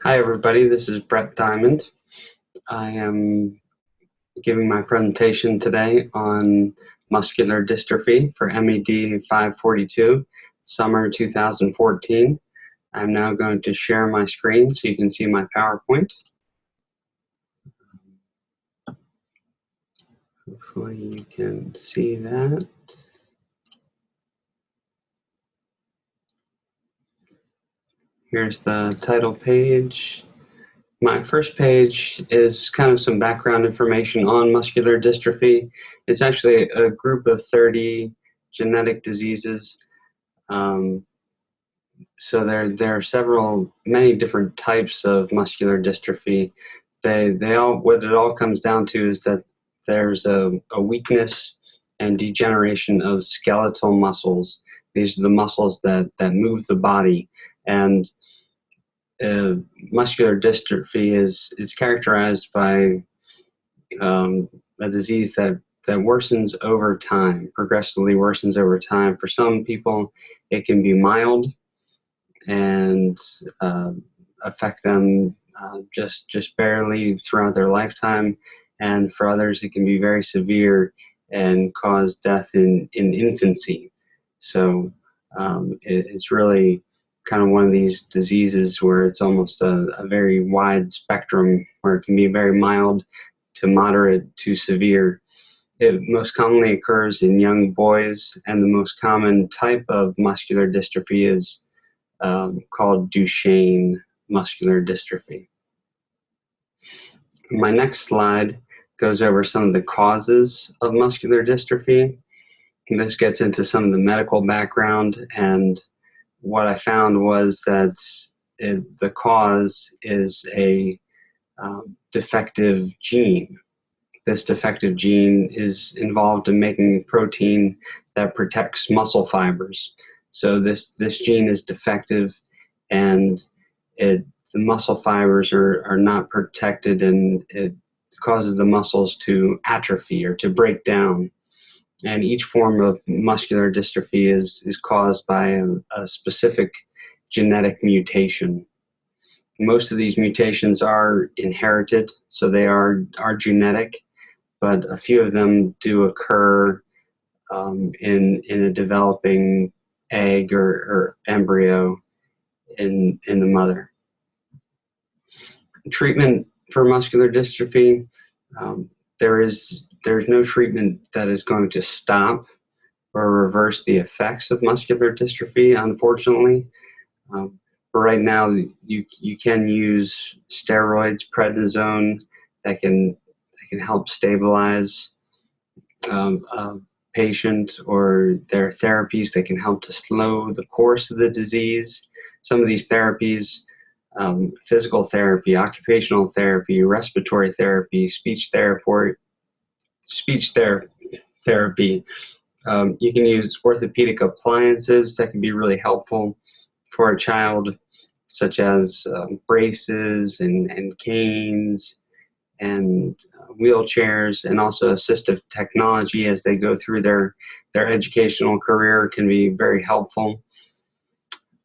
Hi everybody, this is Brett Diamond. I am giving my presentation today on muscular dystrophy for MED 542, summer 2014. I'm now going to share my screen so you can see my PowerPoint. Hopefully you can see that. Here's the title page. My first page is kind of some background information on muscular dystrophy. It's actually a group of 30 genetic diseases. So there are many different types of muscular dystrophy. What it all comes down to is that there's a weakness and degeneration of skeletal muscles. These are the muscles that move the body, and muscular dystrophy is characterized by a disease that worsens over time, progressively worsens over time. For some people, it can be mild and affect them just barely throughout their lifetime, and for others, it can be very severe and cause death in infancy. So it's really kind of one of these diseases where it's almost a very wide spectrum, where it can be very mild to moderate to severe. It most commonly occurs in young boys, and the most common type of muscular dystrophy is called Duchenne muscular dystrophy. My next slide goes over some of the causes of muscular dystrophy. This gets into some of the medical background, and what I found was that the cause is a defective gene. This defective gene is involved in making a protein that protects muscle fibers. So this gene is defective, and the muscle fibers are not protected, and it causes the muscles to atrophy or to break down. And each form of muscular dystrophy is caused by a specific genetic mutation. Most of these mutations are inherited, so they are genetic, but a few of them do occur in a developing egg or embryo in the mother. Treatment for muscular dystrophy, there's no treatment that is going to stop or reverse the effects of muscular dystrophy, unfortunately. But right now, you can use steroids, prednisone, that can help stabilize a patient, or there are therapies that can help to slow the course of the disease. Some of these therapies, physical therapy, occupational therapy, respiratory therapy, speech therapy. You can use orthopedic appliances that can be really helpful for a child, such as braces and canes and wheelchairs, and also assistive technology as they go through their educational career can be very helpful.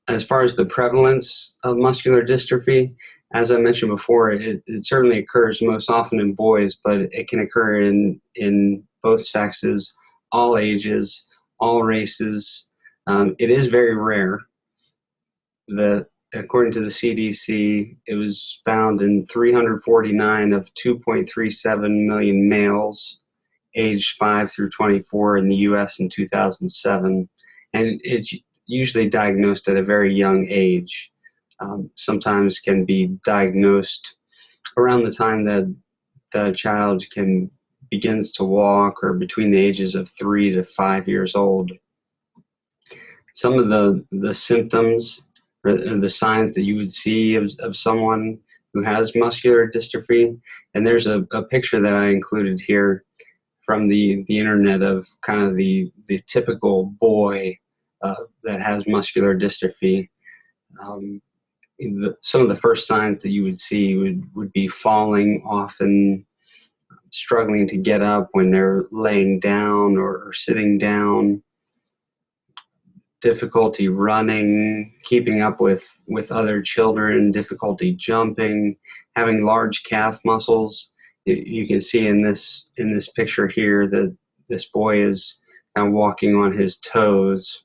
As far as the prevalence of muscular dystrophy, as I mentioned before, it certainly occurs most often in boys, but it can occur in both sexes, all ages, all races. It is very rare. According to the CDC, it was found in 349 of 2.37 million males aged 5 through 24 in the US in 2007. And it's usually diagnosed at a very young age. Sometimes can be diagnosed around the time that a child begins to walk, or between the ages of 3 to 5 years old. Some of the symptoms or the signs that you would see of someone who has muscular dystrophy, and there's a picture that I included here from the internet of kind of the typical boy that has muscular dystrophy. Some of the first signs that you would see would be falling, often struggling to get up when they're laying down or sitting down. difficulty running, keeping up with other children, difficulty jumping, having large calf muscles. You can see in this picture here that this boy is kind of walking on his toes.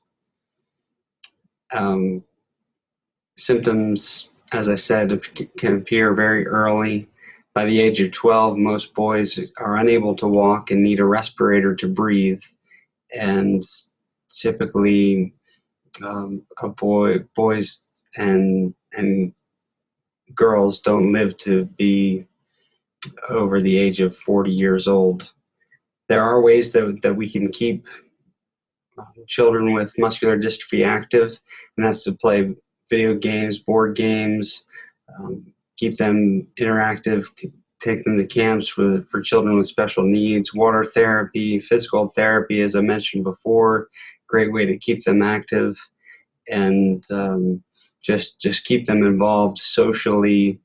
Symptoms, as I said, can appear very early. By the age of 12, most boys are unable to walk and need a respirator to breathe. And typically, boys and girls don't live to be over the age of 40 years old. There are ways that we can keep children with muscular dystrophy active, and that's to play video games, board games, keep them interactive, take them to camps for children with special needs, water therapy, physical therapy, as I mentioned before, great way to keep them active, and just keep them involved socially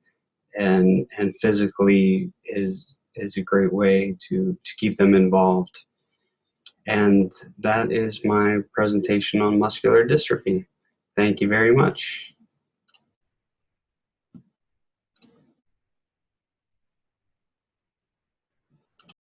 and physically is a great way to keep them involved. And that is my presentation on muscular dystrophy. Thank you very much.